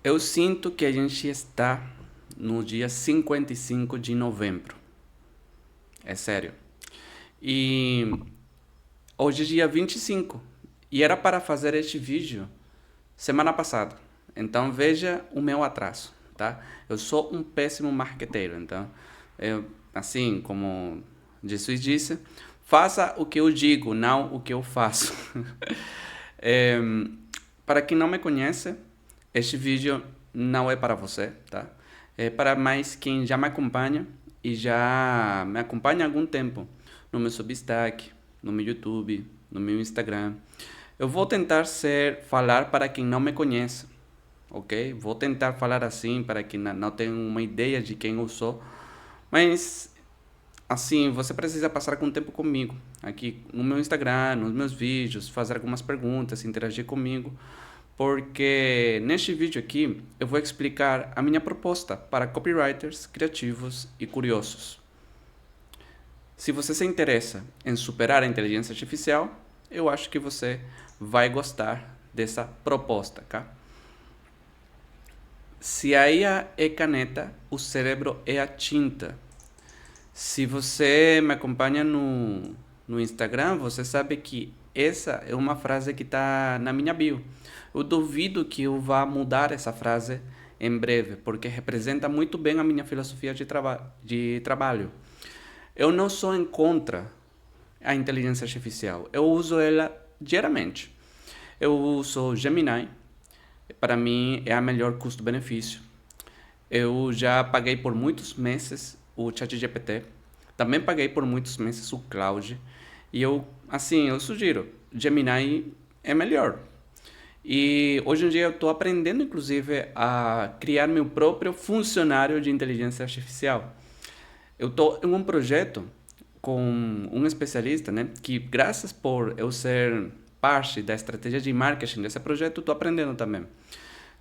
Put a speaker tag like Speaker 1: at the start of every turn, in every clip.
Speaker 1: Eu sinto que a gente está no dia 55 de novembro. É sério. E hoje é dia 25. E era para fazer este vídeo semana passada. Então veja o meu atraso, tá? Eu sou um péssimo marqueteiro. Então, assim como Jesus disse, faça o que eu digo, não o que eu faço. É, para quem não me conhece, este vídeo não é para você, tá? É para mais quem já me acompanha e já me acompanha há algum tempo no meu Substack, no meu YouTube, no meu Instagram. Eu vou tentar falar para quem não me conhece, ok? Vou tentar falar assim para quem não tem uma ideia de quem eu sou, mas assim, você precisa passar algum tempo comigo, aqui no meu Instagram, nos meus vídeos, fazer algumas perguntas, interagir comigo, porque neste vídeo aqui eu vou explicar a minha proposta para copywriters, criativos e curiosos. Se você se interessa em superar a inteligência artificial, eu acho que você vai gostar dessa proposta, tá? Se a IA é caneta, o cérebro é a tinta. Se você me acompanha no Instagram, você sabe que essa é uma frase que está na minha bio. Eu duvido que eu vá mudar essa frase em breve, porque representa muito bem a minha filosofia de trabalho. Eu não sou em contra a inteligência artificial. Eu uso ela diariamente. Eu uso Gemini. Para mim é a melhor custo-benefício. Eu já paguei por muitos meses o ChatGPT. Também paguei por muitos meses o Claude. E eu sugiro, Gemini é melhor. E hoje em dia eu estou aprendendo, inclusive, a criar meu próprio funcionário de inteligência artificial. Eu estou em um projeto com um especialista, né, que graças por eu ser parte da estratégia de marketing desse projeto, estou aprendendo também.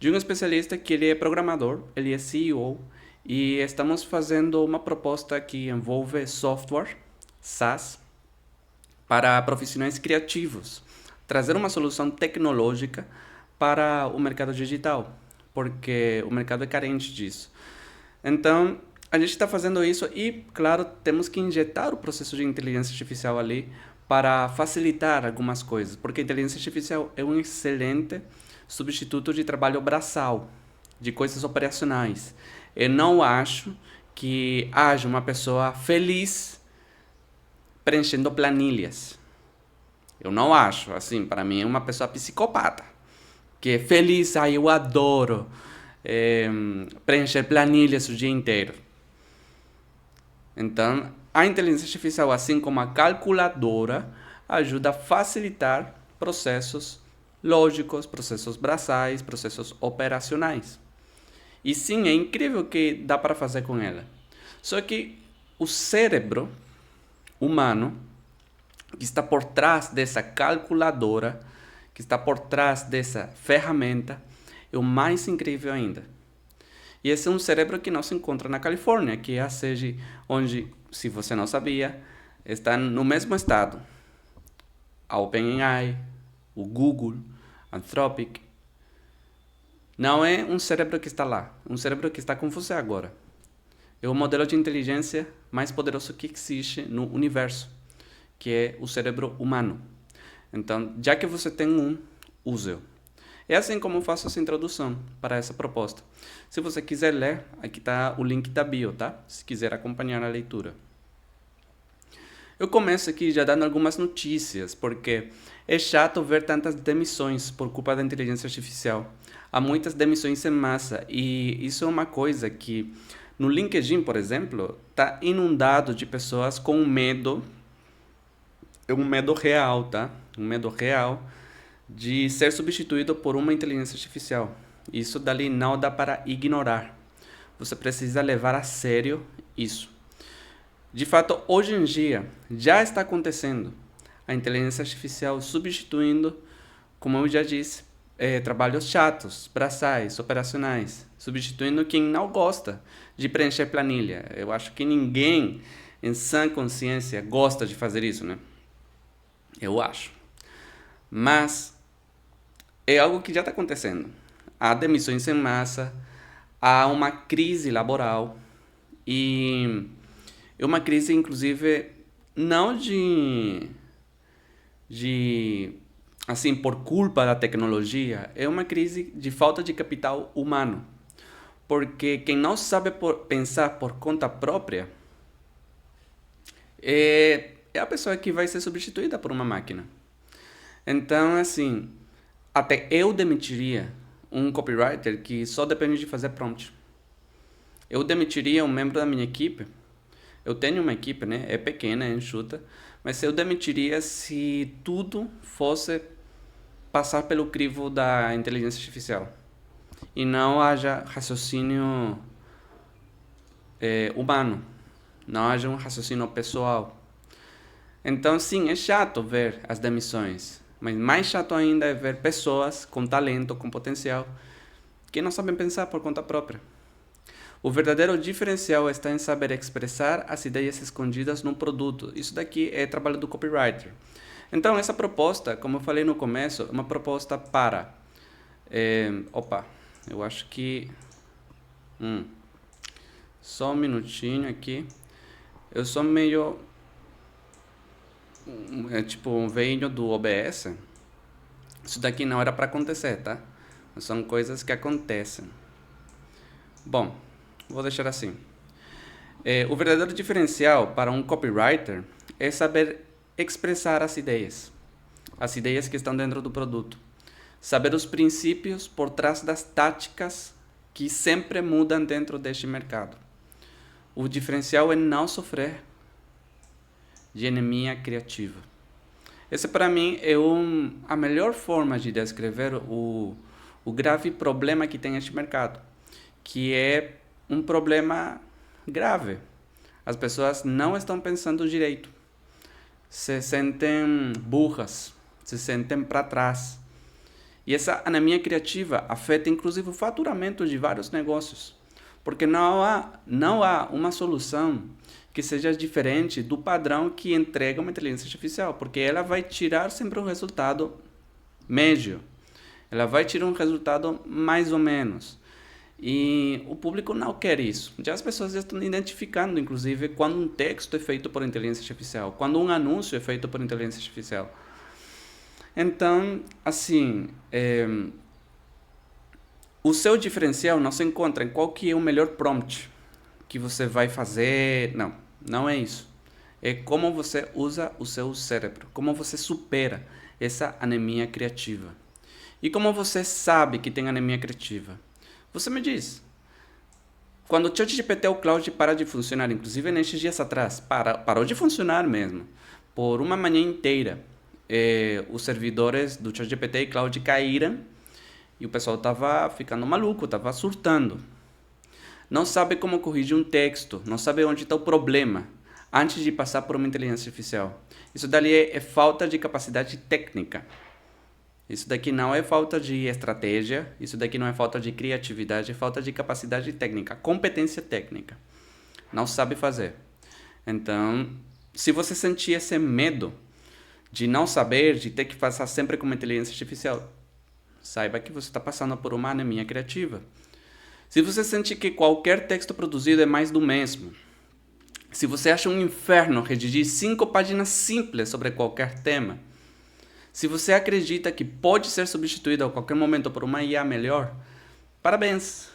Speaker 1: De um especialista que ele é programador, ele é CEO, e estamos fazendo uma proposta que envolve software, SaaS, para profissionais criativos. Trazer uma solução tecnológica para o mercado digital, porque o mercado é carente disso. Então, a gente está fazendo isso e, claro, temos que injetar o processo de inteligência artificial ali para facilitar algumas coisas, porque a inteligência artificial é um excelente substituto de trabalho braçal, de coisas operacionais. Eu não acho que haja uma pessoa feliz preenchendo planilhas. Eu não acho, assim, para mim é uma pessoa psicopata, que é feliz, eu adoro é, preencher planilhas o dia inteiro. Então, a inteligência artificial, assim como a calculadora, ajuda a facilitar processos lógicos, processos braçais, processos operacionais. E sim, é incrível o que dá para fazer com ela. Só que o cérebro humano, que está por trás dessa calculadora, que está por trás dessa ferramenta, é o mais incrível ainda. E esse é um cérebro que não se encontra na Califórnia, que é a sede onde, se você não sabia, está no mesmo estado a OpenAI, o Google, Anthropic. Não é um cérebro que está lá, um cérebro que está com você agora. É o modelo de inteligência mais poderoso que existe no universo, que é o cérebro humano. Então, já que você tem um, use-o. É assim como eu faço essa introdução para essa proposta. Se você quiser ler, aqui está o link da bio, tá? Se quiser acompanhar a leitura. Eu começo aqui já dando algumas notícias, porque é chato ver tantas demissões por culpa da inteligência artificial. Há muitas demissões em massa e isso é uma coisa que no LinkedIn, por exemplo, está inundado de pessoas com medo, é um medo real, tá? Um medo real de ser substituído por uma inteligência artificial. Isso dali não dá para ignorar. Você precisa levar a sério isso. De fato, hoje em dia, já está acontecendo a inteligência artificial substituindo, como eu já disse, trabalhos chatos, braçais, operacionais, substituindo quem não gosta de preencher planilha. Eu acho que ninguém em sã consciência gosta de fazer isso, né? Eu acho. Mas é algo que já está acontecendo. há demissões em massa, há uma crise laboral e é uma crise, inclusive, não de assim, por culpa da tecnologia, é uma crise de falta de capital humano. Porque quem não sabe pensar por conta própria é a pessoa que vai ser substituída por uma máquina. Então, assim, até eu demitiria um copywriter que só depende de fazer prompt. Eu demitiria um membro da minha equipe. Eu tenho uma equipe, né? É pequena, é enxuta. Mas eu demitiria se tudo fosse passar pelo crivo da inteligência artificial. E não haja raciocínio humano. Não haja um raciocínio pessoal. Então, sim, é chato ver as demissões. Mas mais chato ainda é ver pessoas com talento, com potencial, que não sabem pensar por conta própria. O verdadeiro diferencial está em saber expressar as ideias escondidas no produto. Isso daqui é trabalho do copywriter. Então, essa proposta, como eu falei no começo, é uma proposta para... eu acho que... só um minutinho aqui. Eu sou meio... tipo um velho do OBS. Isso daqui não era para acontecer, tá? São coisas que acontecem. Bom, vou deixar assim. O verdadeiro diferencial para um copywriter é saber expressar as ideias que estão dentro do produto. Saber os princípios por trás das táticas que sempre mudam dentro deste mercado. O diferencial é não sofrer de anemia criativa. Esse, para mim, é a melhor forma de descrever o grave problema que tem este mercado, que é um problema grave. As pessoas não estão pensando direito, se sentem burras, se sentem para trás. E essa anemia criativa afeta inclusive o faturamento de vários negócios, porque não há uma solução que seja diferente do padrão que entrega uma inteligência artificial, porque ela vai tirar sempre um resultado médio, ela vai tirar um resultado mais ou menos. E o público não quer isso. Já as pessoas já estão identificando, inclusive, quando um texto é feito por inteligência artificial, quando um anúncio é feito por inteligência artificial. Então, assim, o seu diferencial não se encontra em qual que é o melhor prompt que você vai fazer. Não é isso. É como você usa o seu cérebro, como você supera essa anemia criativa. E como você sabe que tem anemia criativa? Você me diz. Quando o ChatGPT ou o Claude para de funcionar, inclusive nestes dias atrás, parou de funcionar mesmo. Por uma manhã inteira, os servidores do ChatGPT e Claude caíram e o pessoal estava ficando maluco, estava surtando. Não sabe como corrigir um texto, não sabe onde está o problema antes de passar por uma inteligência artificial. Isso dali é falta de capacidade técnica. Isso daqui não é falta de estratégia, isso daqui não é falta de criatividade, é falta de capacidade técnica, competência técnica. Não sabe fazer. Então, se você sentir esse medo de não saber, de ter que passar sempre com uma inteligência artificial, saiba que você está passando por uma anemia criativa. Se você sente que qualquer texto produzido é mais do mesmo, se você acha um inferno redigir 5 páginas simples sobre qualquer tema, se você acredita que pode ser substituído a qualquer momento por uma IA melhor, parabéns!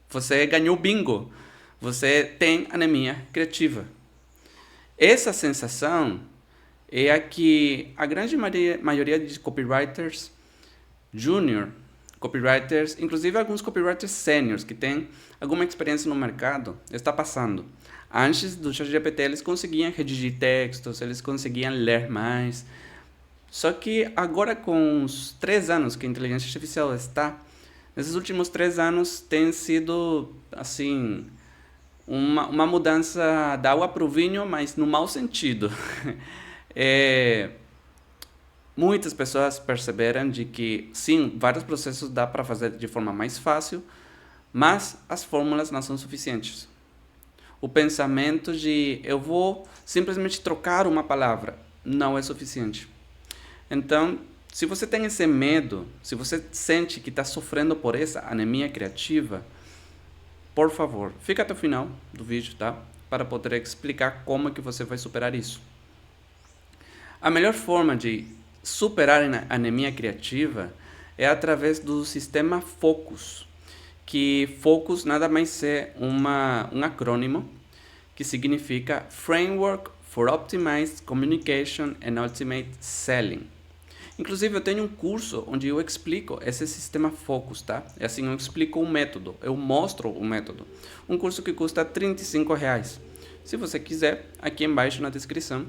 Speaker 1: Você ganhou bingo! Você tem anemia criativa. Essa sensação é a que a grande maioria de copywriters júnior, copywriters, inclusive alguns copywriters sêniors que têm alguma experiência no mercado, está passando. Antes do ChatGPT eles conseguiam redigir textos, eles conseguiam ler mais. Só que agora, com os 3 anos que a inteligência artificial está, nesses últimos 3 anos tem sido assim uma mudança da água para o vinho, mas no mau sentido. Muitas pessoas perceberam de que, sim, vários processos dá para fazer de forma mais fácil, mas as fórmulas não são suficientes. O pensamento de eu vou simplesmente trocar uma palavra não é suficiente. Então, Se você tem esse medo, se você sente que está sofrendo por essa anemia criativa, por favor, fica até o final do vídeo, tá? Para poder explicar como é que você vai superar isso. A melhor forma de superar a anemia criativa é através do sistema FOCUS, que FOCUS nada mais é um acrônimo que significa Framework for Optimized Communication and Ultimate Selling. Inclusive, eu tenho um curso onde eu explico esse sistema FOCUS, tá? É assim, eu explico o método, eu mostro o método. Um curso que custa R$35. Se você quiser, aqui embaixo na descrição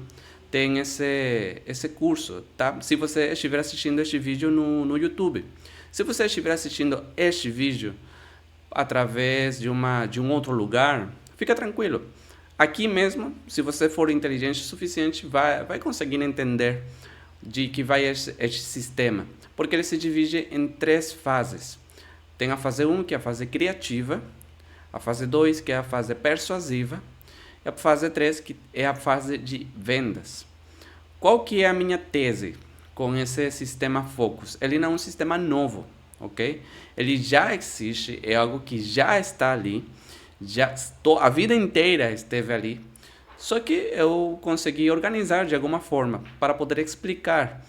Speaker 1: tem esse curso, tá? Se você estiver assistindo este vídeo no YouTube. Se você estiver assistindo este vídeo através de um outro lugar, fica tranquilo. Aqui mesmo, se você for inteligente o suficiente, vai conseguir entender de que vai este sistema. Porque ele se divide em 3 fases. Tem a fase 1, que é a fase criativa, a fase 2, que é a fase persuasiva, e a fase 3, que é a fase de vendas. Qual que é a minha tese com esse sistema FOCUS? Ele não é um sistema novo, ok? Ele já existe, é algo que já está ali, a vida inteira esteve ali, só que eu consegui organizar de alguma forma para poder explicar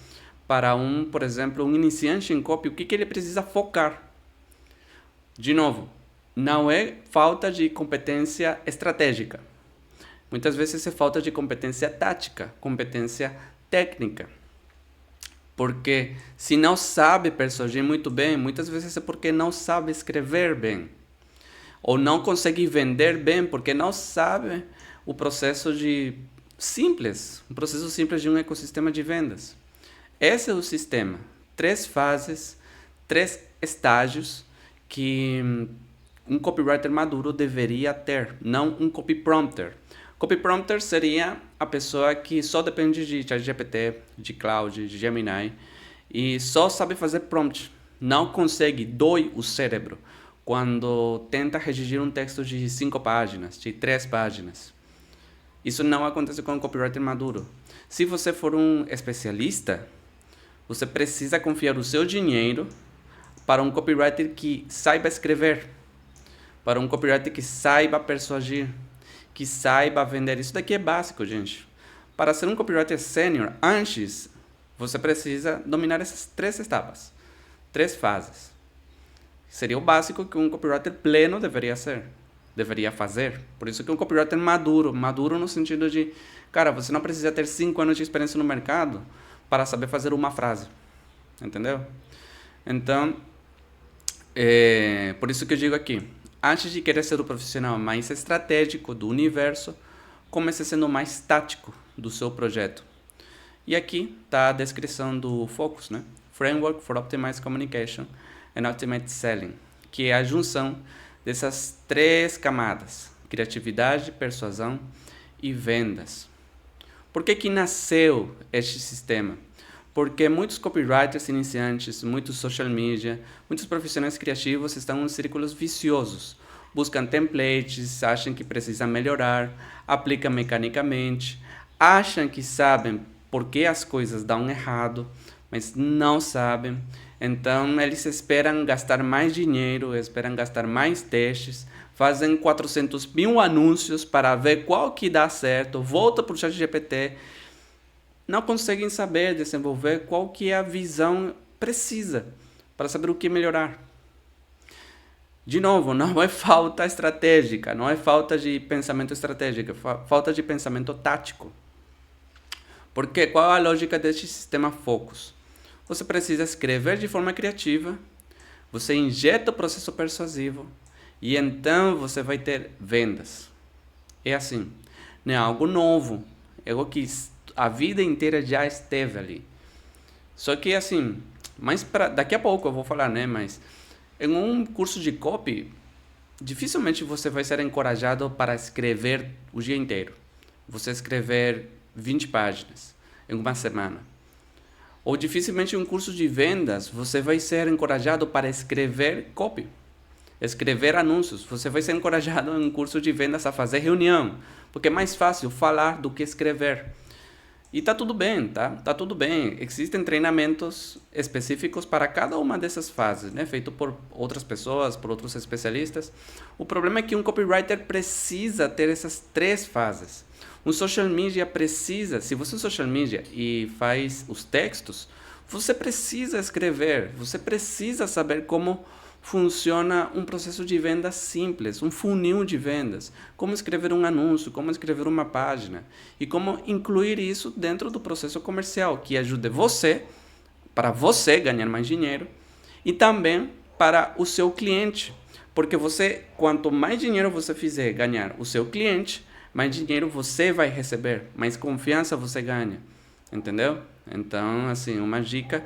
Speaker 1: para por exemplo, um iniciante em copy o que ele precisa focar. De novo, não é falta de competência estratégica. Muitas vezes é falta de competência tática, competência técnica. Porque se não sabe persuadir muito bem, muitas vezes é porque não sabe escrever bem. Ou não consegue vender bem porque não sabe o processo um processo simples de um ecossistema de vendas. Esse é o sistema. 3 fases, 3 estágios que um copywriter maduro deveria ter, não um copy prompter. Copy prompter seria a pessoa que só depende de ChatGPT, de Claude, de Gemini e só sabe fazer prompt. Não consegue, dói o cérebro quando tenta redigir um texto de 5 páginas, de 3 páginas. Isso não acontece com um copywriter maduro. Se você for um especialista, você precisa confiar o seu dinheiro para um copywriter que saiba escrever, para um copywriter que saiba persuadir, que saiba vender. Isso daqui é básico, gente. Para ser um copywriter sênior, antes, você precisa dominar essas 3 etapas, 3 fases. Seria o básico que um copywriter pleno deveria fazer. Por isso que um copywriter maduro no sentido de, cara, você não precisa ter 5 anos de experiência no mercado para saber fazer uma frase. Entendeu? Então, por isso que eu digo aqui, antes de querer ser o profissional mais estratégico do universo, comece sendo mais tático do seu projeto. E aqui está a descrição do Focus, né? Framework for Optimized Communication and Ultimate Selling, que é a junção dessas 3 camadas: criatividade, persuasão e vendas. Por que nasceu este sistema? Porque muitos copywriters iniciantes, muitos social media, muitos profissionais criativos estão em círculos viciosos. Buscam templates, acham que precisam melhorar, aplicam mecanicamente, acham que sabem por que as coisas dão errado, mas não sabem. Então, eles esperam gastar mais dinheiro, esperam gastar mais testes, fazem 400.000 anúncios para ver qual que dá certo, volta para o ChatGPT, não conseguem saber desenvolver qual que é a visão precisa para saber o que melhorar. De novo, não é falta estratégica, não é falta de pensamento estratégico, é falta de pensamento tático. Porque qual é a lógica deste sistema Focus? Você precisa escrever de forma criativa, você injeta o processo persuasivo e então você vai ter vendas. É assim, não é algo novo, é algo que a vida inteira já esteve ali. Só que assim, daqui a pouco eu vou falar, né? Mas em um curso de copy, dificilmente você vai ser encorajado para escrever o dia inteiro. Você escrever 20 páginas em uma semana. Ou dificilmente em um curso de vendas você vai ser encorajado para escrever copy, escrever anúncios. Você vai ser encorajado em um curso de vendas a fazer reunião, porque é mais fácil falar do que escrever. E tá tudo bem, tá? Tá tudo bem. Existem treinamentos específicos para cada uma dessas fases, né? Feito por outras pessoas, por outros especialistas. O problema é que um copywriter precisa ter essas 3 fases. Um social media precisa, se você é social media e faz os textos, você precisa escrever, você precisa saber como funciona um processo de venda simples, um funil de vendas, como escrever um anúncio, como escrever uma página e como incluir isso dentro do processo comercial, que ajude você, para você ganhar mais dinheiro e também para o seu cliente, porque você, quanto mais dinheiro você fizer ganhar o seu cliente, mais dinheiro você vai receber, mais confiança você ganha, entendeu? Então, assim, uma dica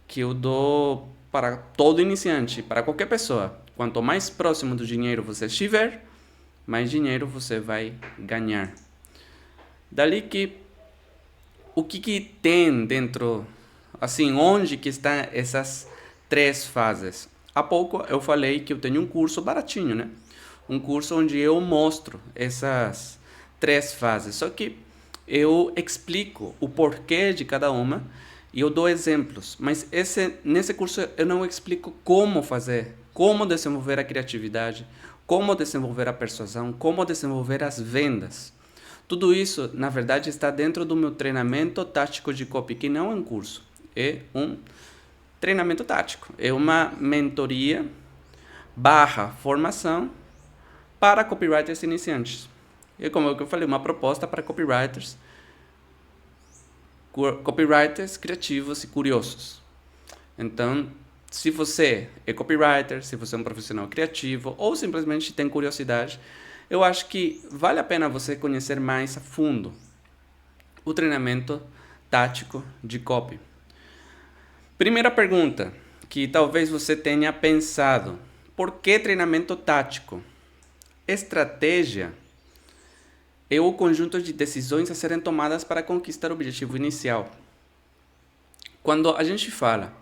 Speaker 1: que eu dou para todo iniciante, para qualquer pessoa. Quanto mais próximo do dinheiro você estiver, mais dinheiro você vai ganhar. Dali que o que tem dentro, assim, onde que estão essas 3 fases? Há pouco eu falei que eu tenho um curso baratinho, né? Um curso onde eu mostro essas 3 fases. Só que eu explico o porquê de cada uma e eu dou exemplos. Mas nesse curso eu não explico como fazer, como desenvolver a criatividade, como desenvolver a persuasão, como desenvolver as vendas. Tudo isso, na verdade, está dentro do meu treinamento tático de copy, que não é um curso, é um treinamento tático. É uma mentoria barra formação para copywriters iniciantes. E como eu falei, uma proposta para copywriters criativos e curiosos. Então, se você é copywriter, se você é um profissional criativo ou simplesmente tem curiosidade, eu acho que vale a pena você conhecer mais a fundo o treinamento tático de copy. Primeira pergunta que talvez você tenha pensado: por que treinamento tático? Estratégia é o conjunto de decisões a serem tomadas para conquistar o objetivo inicial. Quando a gente fala,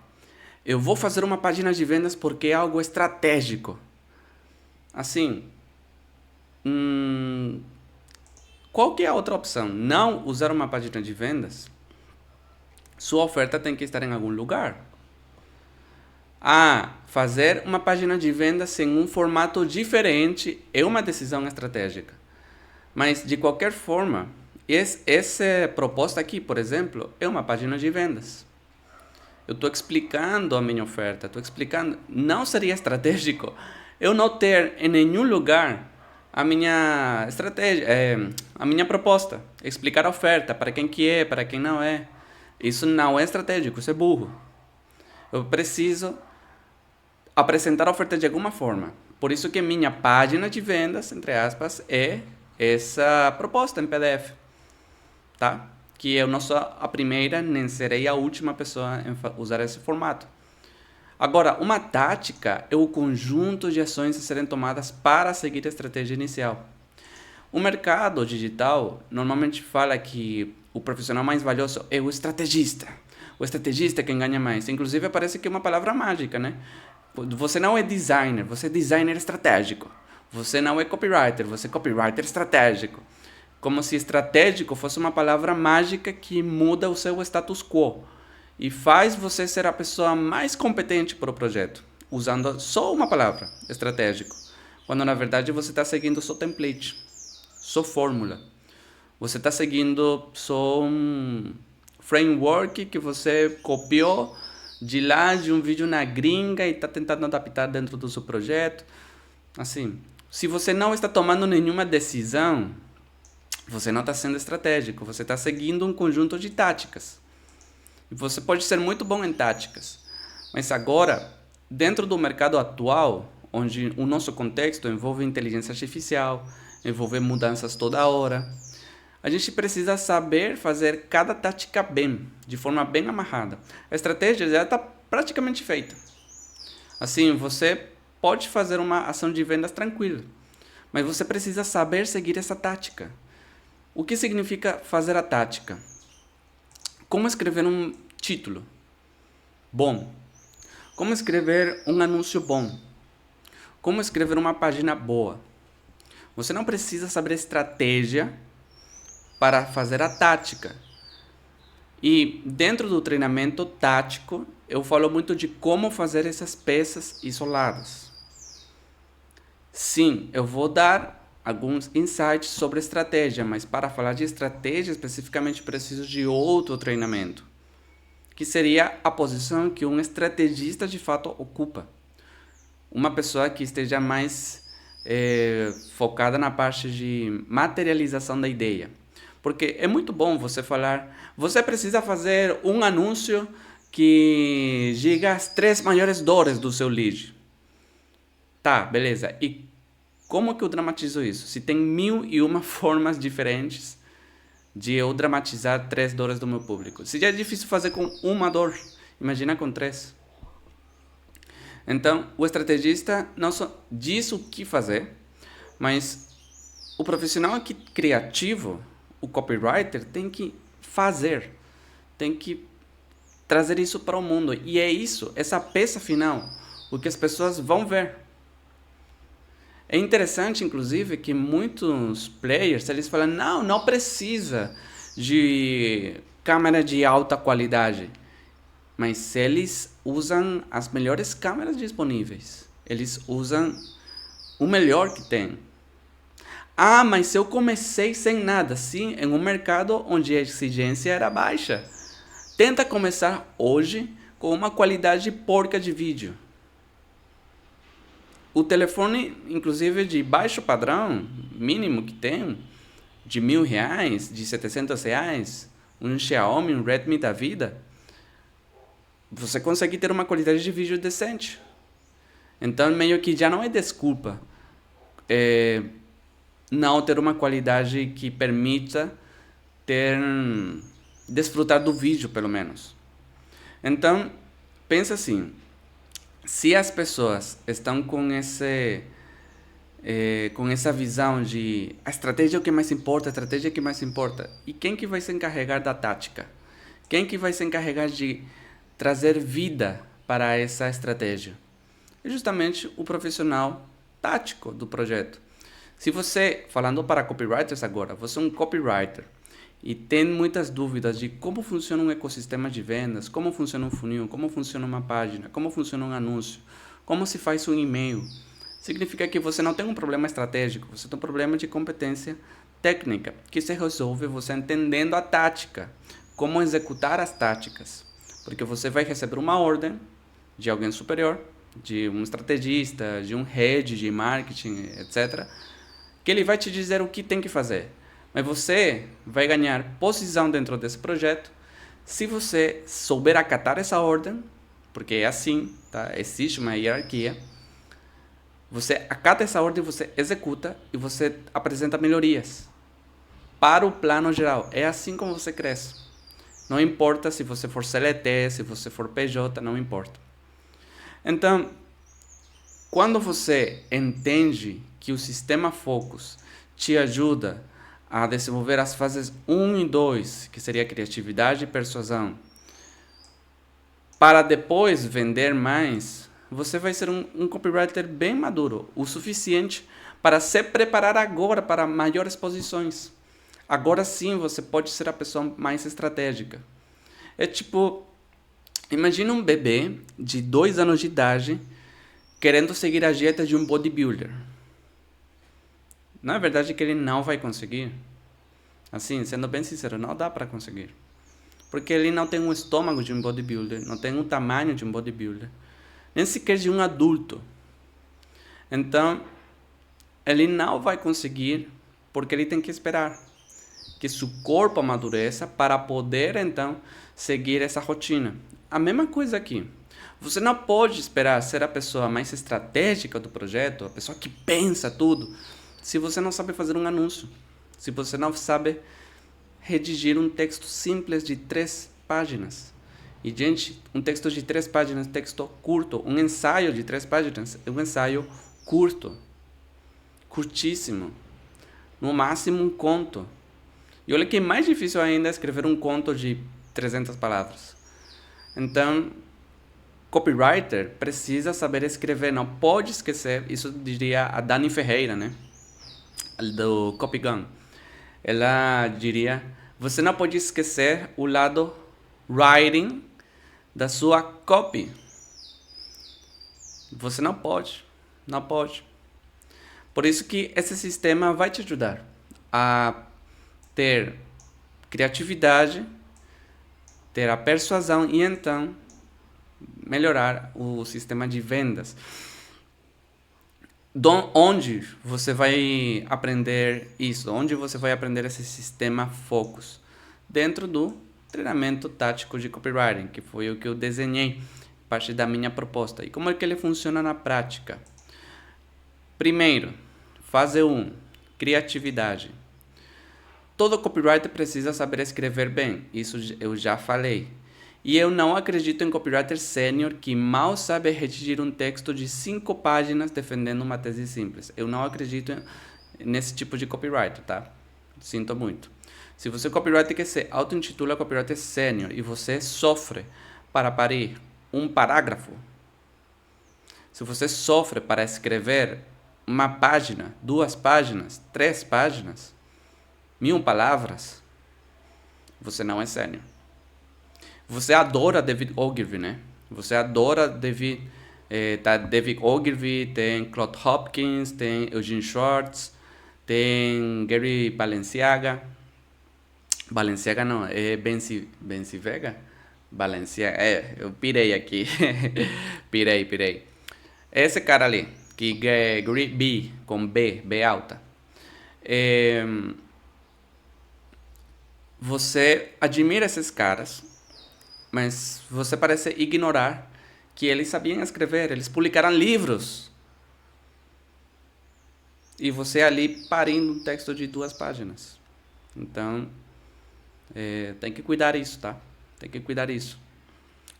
Speaker 1: eu vou fazer uma página de vendas porque é algo estratégico, assim, qual que é a outra opção? Não usar uma página de vendas? Sua oferta tem que estar em algum lugar. Fazer uma página de vendas em um formato diferente é uma decisão estratégica. Mas, de qualquer forma, essa proposta aqui, por exemplo, é uma página de vendas. Eu estou explicando a minha oferta, estou explicando. Não seria estratégico eu não ter em nenhum lugar a minha estratégia, a minha proposta. Explicar a oferta, para quem que é, para quem não é. Isso não é estratégico, isso é burro. Eu preciso apresentar a oferta de alguma forma. Por isso que minha página de vendas, entre aspas, é essa proposta em PDF, tá? Que eu não sou a primeira, nem serei a última pessoa em usar esse formato. Agora, uma tática é o conjunto de ações a serem tomadas para seguir a estratégia inicial. O mercado digital normalmente fala que o profissional mais valioso é o estrategista. O estrategista é quem ganha mais. Inclusive, parece que é uma palavra mágica, né? Você não é designer, você é designer estratégico. Você não é copywriter, você é copywriter estratégico. Como se estratégico fosse uma palavra mágica que muda o seu status quo e faz você ser a pessoa mais competente para o projeto, usando só uma palavra, estratégico. Quando na verdade você está seguindo só template, só fórmula. Você está seguindo só um framework que você copiou de lá de um vídeo na gringa e está tentando adaptar dentro do seu projeto. Assim, se você não está tomando nenhuma decisão, você não está sendo estratégico, você está seguindo um conjunto de táticas. E você pode ser muito bom em táticas, mas agora, dentro do mercado atual, onde o nosso contexto envolve inteligência artificial, envolve mudanças toda hora, a gente precisa saber fazer cada tática bem, de forma bem amarrada. A estratégia já está praticamente feita. Assim, você pode fazer uma ação de vendas tranquila, mas você precisa saber seguir essa tática. O que significa fazer a tática? Como escrever um título bom? Como escrever um anúncio bom? Como escrever uma página boa? Você não precisa saber estratégia para fazer a tática, E dentro do treinamento tático, eu falo muito de como fazer essas peças isoladas. Sim, eu vou dar alguns insights sobre estratégia, mas para falar de estratégia especificamente preciso de outro treinamento, que seria a posição que um estrategista de fato ocupa. Uma pessoa que esteja mais focada na parte de materialização da ideia. Porque é muito bom você falar, você precisa fazer um anúncio que diga as 3 maiores dores do seu lead. Tá, beleza. E como que eu dramatizo isso? Se tem 1001 formas diferentes de eu dramatizar 3 dores do meu público. Se já é difícil fazer com uma dor, imagina com 3. Então, o estrategista não só diz o que fazer, mas o profissional aqui criativo, o copywriter, tem que fazer, tem que trazer isso para o mundo. E é isso, essa peça final, o que as pessoas vão ver. É interessante, inclusive, que muitos players, eles falam, não precisa de câmera de alta qualidade. Mas eles usam as melhores câmeras disponíveis. Eles usam o melhor que tem. Ah, mas eu comecei sem nada. Sim, em um mercado onde a exigência era baixa. Tenta começar hoje com uma qualidade porca de vídeo. O telefone, inclusive de baixo padrão, mínimo que tem, de R$1.000, de R$700, um Xiaomi, um Redmi da vida, você consegue ter uma qualidade de vídeo decente. Então, meio que já não é desculpa não ter uma qualidade que permita desfrutar do vídeo, pelo menos. Então, pensa assim, se as pessoas estão com essa visão de a estratégia é o que mais importa, a estratégia é o que mais importa, e quem que vai se encarregar da tática? Quem que vai se encarregar de trazer vida para essa estratégia? É justamente o profissional tático do projeto. Se você, falando para copywriters agora, você é um copywriter e tem muitas dúvidas de como funciona um ecossistema de vendas, como funciona um funil, como funciona uma página, como funciona um anúncio, como se faz um e-mail, significa que você não tem um problema estratégico, você tem um problema de competência técnica, que se resolve você entendendo a tática, como executar as táticas. Porque você vai receber uma ordem de alguém superior, de um estrategista, de um head de marketing, etc., que ele vai te dizer o que tem que fazer. Mas você vai ganhar posição dentro desse projeto se você souber acatar essa ordem, porque é assim, tá? Existe uma hierarquia. Você acata essa ordem, você executa e você apresenta melhorias para o plano geral. É assim como você cresce. Não importa se você for CLT, se você for PJ, não importa. Então, quando você entende que o sistema Focus te ajuda a desenvolver as fases 1 e 2, que seria criatividade e persuasão, para depois vender mais, você vai ser um copywriter bem maduro, o suficiente para se preparar agora para maiores posições. Agora sim você pode ser a pessoa mais estratégica. É tipo, imagina um bebê de 2 anos de idade querendo seguir a dieta de um bodybuilder. Na verdade que ele não vai conseguir. Assim, sendo bem sincero, não dá para conseguir. Porque ele não tem um estômago de um bodybuilder, não tem um tamanho de um bodybuilder, nem sequer de um adulto. Então, ele não vai conseguir porque ele tem que esperar que seu corpo amadureça para poder, então, seguir essa rotina. A mesma coisa aqui. Você não pode esperar ser a pessoa mais estratégica do projeto, a pessoa que pensa tudo, se você não sabe fazer um anúncio, se você não sabe redigir um texto simples de 3 páginas. E, gente, um texto de 3 páginas, texto curto, um ensaio de 3 páginas, é um ensaio curto, curtíssimo, no máximo um conto. E olha que é mais difícil ainda escrever um conto de 300 palavras. Então, copywriter precisa saber escrever, não pode esquecer, isso diria a Dani Ferreira, né? Do Copygun. Ela diria, você não pode esquecer o lado writing da sua copy. Você não pode. Por isso que esse sistema vai te ajudar a ter criatividade, ter a persuasão e então melhorar o sistema de vendas. Onde você vai aprender isso? Onde você vai aprender esse sistema Focus? Dentro do treinamento tático de copywriting, que foi o que eu desenhei, parte da minha proposta. E como é que ele funciona na prática? Primeiro, fase 1, criatividade. Todo copywriter precisa saber escrever bem, isso eu já falei. E eu não acredito em copywriter sênior que mal sabe redigir um texto de 5 páginas defendendo uma tese simples. Eu não acredito nesse tipo de copywriter, tá? Sinto muito. Se você é copywriter que se auto-intitula copywriter sênior e você sofre para parir um parágrafo, se você sofre para escrever uma página, 2 páginas, 3 páginas, 1000 palavras, você não é sênior. Você adora David Ogilvy, né? Você adora David Ogilvy, tem Claude Hopkins, tem Eugene Schwartz, tem Gary Balenciaga. Balenciaga não, é Balenciaga? Balenciaga, eu pirei aqui. pirei. Esse cara ali, que é Gary B, com B alta. Você admira esses caras, mas você parece ignorar que eles sabiam escrever, eles publicaram livros. E você ali parindo um texto de 2 páginas. Então, tem que cuidar isso, tá? Tem que cuidar isso.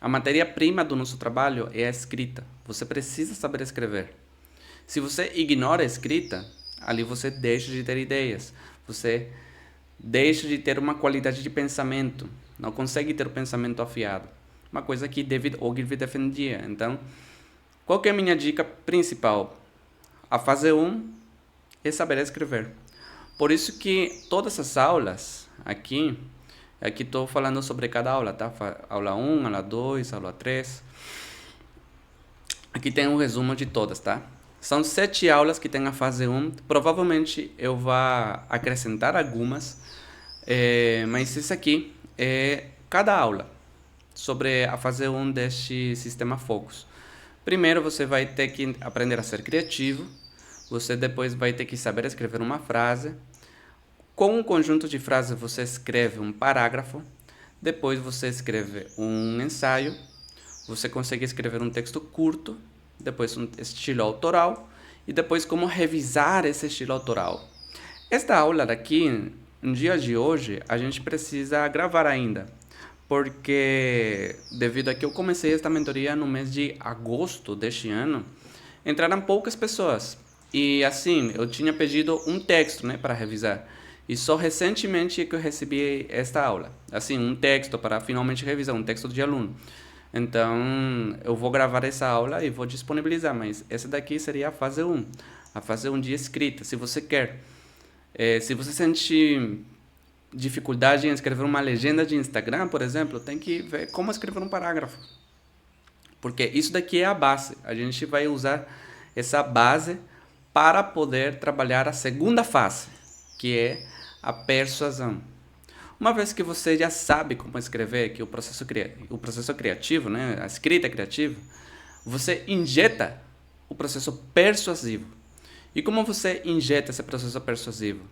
Speaker 1: A matéria-prima do nosso trabalho é a escrita. Você precisa saber escrever. Se você ignora a escrita, ali você deixa de ter ideias. Você deixa de ter uma qualidade de pensamento. Não consegue ter o pensamento afiado. Uma coisa que David Ogilvy defendia. Então, qual que é a minha dica principal? A fase 1 é saber escrever. Por isso que todas as aulas aqui estou falando sobre cada aula, tá? Aula 1, aula 2, aula 3. Aqui tem um resumo de todas, tá? São 7 aulas que tem a fase 1. Provavelmente eu vou acrescentar algumas, mas isso aqui é cada aula sobre a fase 1 deste sistema Focus. Primeiro você vai ter que aprender a ser criativo. Você depois vai ter que saber escrever uma frase. Com um conjunto de frases você escreve um parágrafo. Depois você escreve um ensaio. Você consegue escrever um texto curto. Depois um estilo autoral. E depois como revisar esse estilo autoral. Esta aula daqui, no dia de hoje, a gente precisa gravar ainda. Porque devido a que eu comecei esta mentoria no mês de agosto deste ano, entraram poucas pessoas. E assim, eu tinha pedido um texto, né, para revisar. E só recentemente que eu recebi esta aula. Assim, um texto para finalmente revisar, um texto de aluno. Então, eu vou gravar essa aula e vou disponibilizar, mas essa daqui seria a fase 1. A fase 1 de escrita. Se você quer, se você sente dificuldade em escrever uma legenda de Instagram, por exemplo, tem que ver como escrever um parágrafo. Porque isso daqui é a base. A gente vai usar essa base para poder trabalhar a segunda fase, que é a persuasão. Uma vez que você já sabe como escrever, que o processo criativo, né, a escrita criativa, você injeta o processo persuasivo. E como você injeta esse processo persuasivo?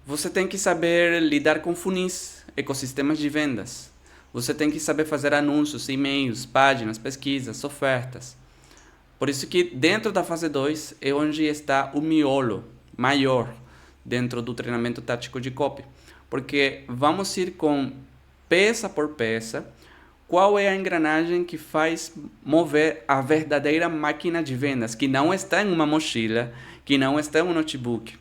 Speaker 1: Você tem que saber lidar com funis, ecossistemas de vendas. Você tem que saber fazer anúncios, e-mails, páginas, pesquisas, ofertas. Por isso que dentro da fase 2 é onde está o miolo maior dentro do treinamento tático de copy. Porque vamos ir com peça por peça, qual é a engrenagem que faz mover a verdadeira máquina de vendas, que não está em uma mochila, que não está em um notebook.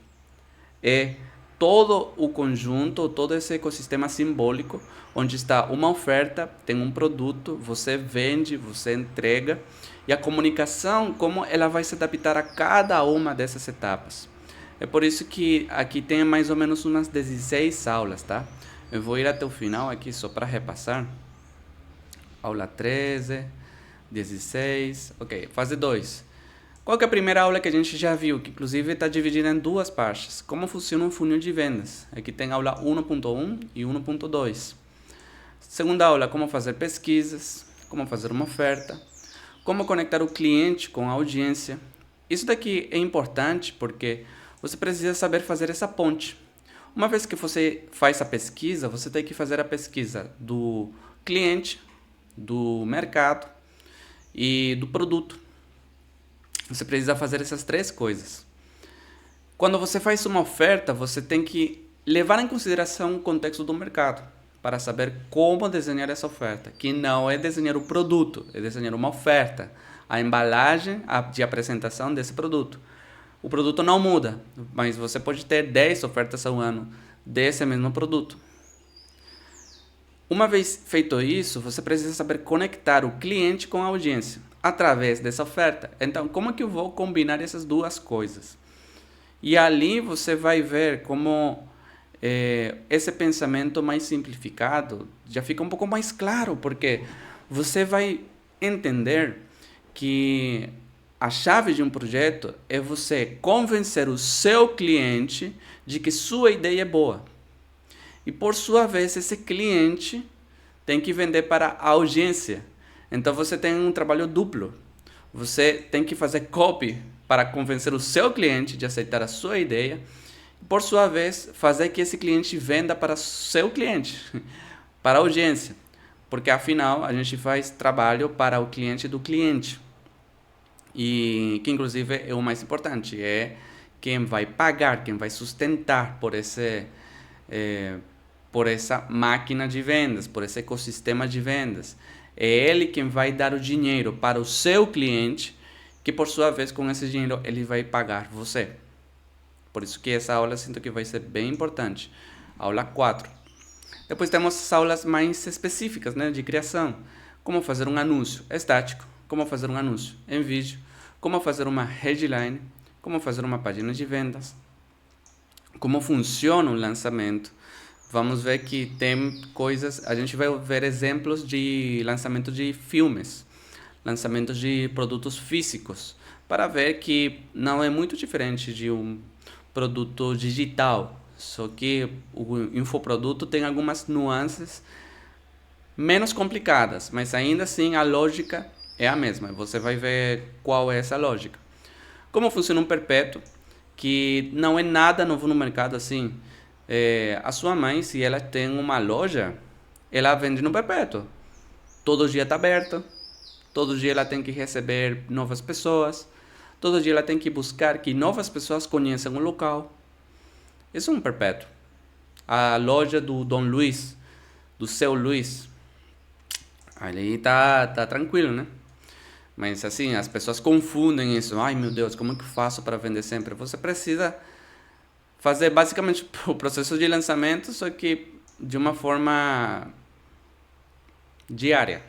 Speaker 1: É todo o conjunto, todo esse ecossistema simbólico, onde está uma oferta, tem um produto, você vende, você entrega, e a comunicação, como ela vai se adaptar a cada uma dessas etapas. É por isso que aqui tem mais ou menos umas 16 aulas, tá? Eu vou ir até o final aqui só para repassar. Aula 13, 16, ok, fase 2. Qual que é a primeira aula que a gente já viu, que inclusive está dividida em duas partes? Como funciona um funil de vendas. Aqui tem aula 1.1 e 1.2. Segunda aula, como fazer pesquisas, como fazer uma oferta, como conectar o cliente com a audiência. Isso daqui é importante porque você precisa saber fazer essa ponte. Uma vez que você faz a pesquisa, você tem que fazer a pesquisa do cliente, do mercado e do produto. Você precisa fazer essas três coisas. Quando você faz uma oferta, você tem que levar em consideração o contexto do mercado para saber como desenhar essa oferta, que não é desenhar o produto, é desenhar uma oferta, a embalagem de apresentação desse produto. O produto não muda, mas você pode ter 10 ofertas ao ano desse mesmo produto. Uma vez feito isso, você precisa saber conectar o cliente com a audiência através dessa oferta. Então, como é que eu vou combinar essas duas coisas? E ali você vai ver como esse pensamento mais simplificado já fica um pouco mais claro, porque você vai entender que a chave de um projeto é você convencer o seu cliente de que sua ideia é boa. E por sua vez, esse cliente tem que vender para a audiência. Então você tem um trabalho duplo. Você tem que fazer copy para convencer o seu cliente de aceitar a sua ideia. E por sua vez, fazer que esse cliente venda para o seu cliente, para a audiência. Porque afinal, a gente faz trabalho para o cliente do cliente. E que inclusive é o mais importante, é quem vai pagar, quem vai sustentar por essa máquina de vendas, por esse ecossistema de vendas. É ele quem vai dar o dinheiro para o seu cliente, que por sua vez com esse dinheiro ele vai pagar você. Por isso que essa aula eu sinto que vai ser bem importante. Aula 4. Depois temos as aulas mais específicas, né, de criação. Como fazer um anúncio estático, como fazer um anúncio em vídeo, como fazer uma headline, como fazer uma página de vendas, como funciona um lançamento. Vamos ver que tem coisas, a gente vai ver exemplos de lançamento de filmes, lançamentos de produtos físicos, para ver que não é muito diferente de um produto digital, só que o infoproduto tem algumas nuances menos complicadas, mas ainda assim a lógica é a mesma. Você vai ver qual é essa lógica. Como funciona um perpétuo, que não é nada novo no mercado assim. A sua mãe, se ela tem uma loja, ela vende no perpétuo. Todo dia está aberto, todo dia ela tem que receber novas pessoas, todo dia ela tem que buscar que novas pessoas conheçam o local. Isso é um perpétuo. A loja do Dom Luiz, do seu Luiz, ali tá tranquilo, né? Mas assim, as pessoas confundem isso. Ai meu Deus, como é que eu faço para vender sempre? Você precisa fazer basicamente o processo de lançamento, só que de uma forma diária.